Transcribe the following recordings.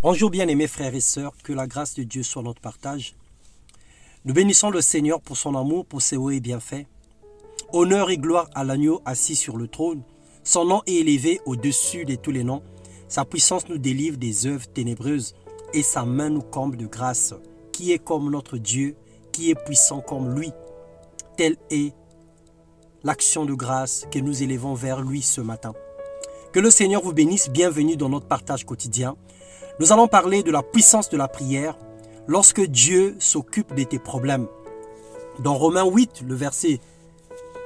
Bonjour bien-aimés frères et sœurs, que la grâce de Dieu soit notre partage. Nous bénissons le Seigneur pour son amour, pour ses hauts et bienfaits. Honneur et gloire à l'agneau assis sur le trône. Son nom est élevé au-dessus de tous les noms. Sa puissance nous délivre des œuvres ténébreuses et sa main nous comble de grâce. Qui est comme notre Dieu, qui est puissant comme lui? Telle est l'action de grâce que nous élevons vers lui ce matin. Que le Seigneur vous bénisse, bienvenue dans notre partage quotidien. Nous allons parler de la puissance de la prière lorsque Dieu s'occupe de tes problèmes. Dans Romains 8, le verset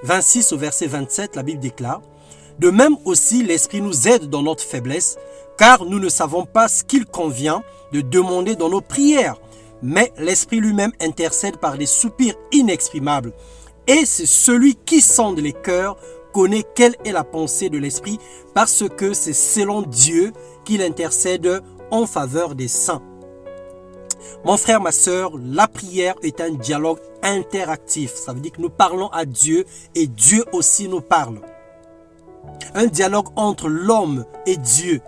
26 au verset 27, la Bible déclare « De même aussi, l'Esprit nous aide dans notre faiblesse, car nous ne savons pas ce qu'il convient de demander dans nos prières, mais l'Esprit lui-même intercède par des soupirs inexprimables. Et c'est celui qui sonde les cœurs connaît quelle est la pensée de l'Esprit, parce que c'est selon Dieu qu'il intercède en faveur des saints. » Mon frère, ma sœur, la prière est un dialogue interactif. Ça veut dire que nous parlons à Dieu et Dieu aussi nous parle. Un dialogue entre l'homme et Dieu.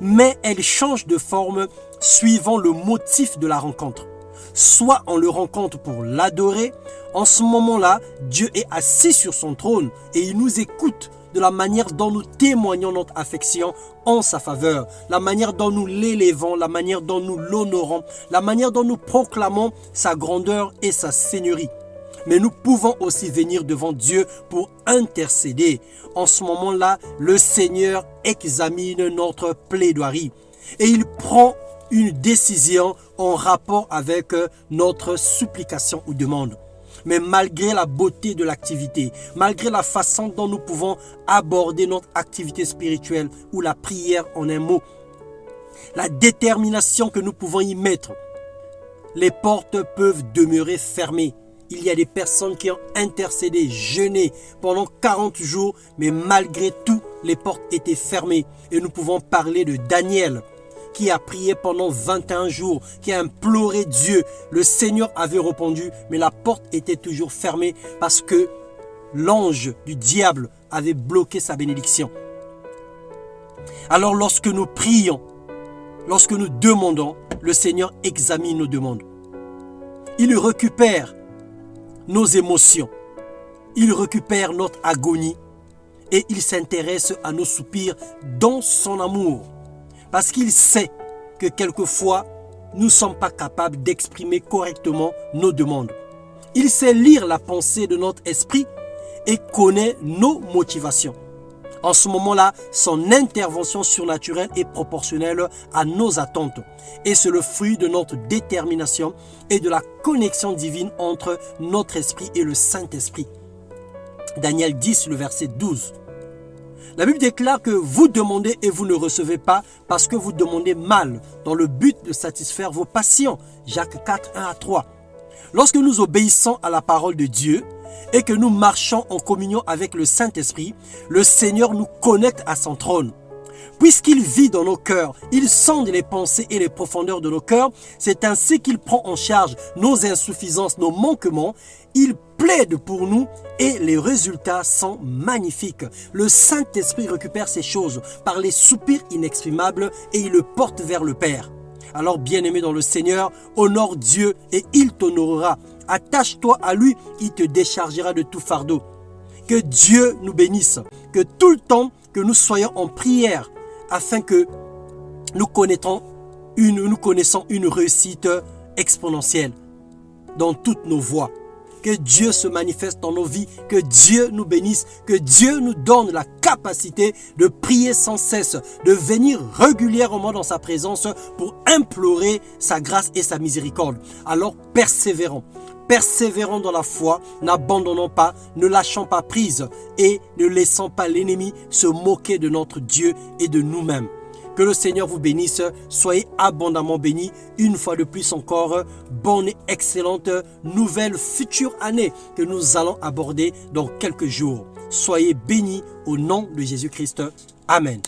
Mais elle change de forme suivant le motif de la rencontre. Soit on le rencontre pour l'adorer. En ce moment-là, Dieu est assis sur son trône et il nous écoute de la manière dont nous témoignons notre affection en sa faveur, la manière dont nous l'élevons, la manière dont nous l'honorons, la manière dont nous proclamons sa grandeur et sa seigneurie. Mais nous pouvons aussi venir devant Dieu pour intercéder. En ce moment-là, le Seigneur examine notre plaidoirie et il prend une décision en rapport avec notre supplication ou demande. Mais malgré la beauté de l'activité, malgré la façon dont nous pouvons aborder notre activité spirituelle ou la prière en un mot, la détermination que nous pouvons y mettre, les portes peuvent demeurer fermées. Il y a des personnes qui ont intercédé, jeûné pendant 40 jours, mais malgré tout, les portes étaient fermées. Et nous pouvons parler de Daniel, qui a prié pendant 21 jours, qui a imploré Dieu. Le Seigneur avait répondu, mais la porte était toujours fermée parce que l'ange du diable avait bloqué sa bénédiction. Alors lorsque nous prions, lorsque nous demandons, le Seigneur examine nos demandes. Il récupère nos émotions, il récupère notre agonie et il s'intéresse à nos soupirs dans son amour. Parce qu'il sait que quelquefois, nous ne sommes pas capables d'exprimer correctement nos demandes. Il sait lire la pensée de notre esprit et connaît nos motivations. En ce moment-là, son intervention surnaturelle est proportionnelle à nos attentes. Et c'est le fruit de notre détermination et de la connexion divine entre notre esprit et le Saint-Esprit. Daniel 10, le verset 12. La Bible déclare que vous demandez et vous ne recevez pas parce que vous demandez mal dans le but de satisfaire vos passions. Jacques 4, 1 à 3. Lorsque nous obéissons à la parole de Dieu et que nous marchons en communion avec le Saint-Esprit, le Seigneur nous connecte à son trône. Puisqu'il vit dans nos cœurs, il sonde les pensées et les profondeurs de nos cœurs. C'est ainsi qu'il prend en charge nos insuffisances, nos manquements. Il plaide pour nous et les résultats sont magnifiques. Le Saint-Esprit récupère ces choses par les soupirs inexprimables et il le porte vers le Père. Alors bien-aimé dans le Seigneur, honore Dieu et il t'honorera. Attache-toi à lui, il te déchargera de tout fardeau. Que Dieu nous bénisse, que tout le temps que nous soyons en prière afin que nous connaissons une réussite exponentielle dans toutes nos voies. Que Dieu se manifeste dans nos vies, que Dieu nous bénisse, que Dieu nous donne la capacité de prier sans cesse, de venir régulièrement dans sa présence pour implorer sa grâce et sa miséricorde. Alors persévérons. Persévérons dans la foi, n'abandonnons pas, ne lâchons pas prise et ne laissons pas l'ennemi se moquer de notre Dieu et de nous-mêmes. Que le Seigneur vous bénisse, soyez abondamment bénis. Une fois de plus encore, bonne et excellente nouvelle future année que nous allons aborder dans quelques jours. Soyez bénis au nom de Jésus-Christ. Amen.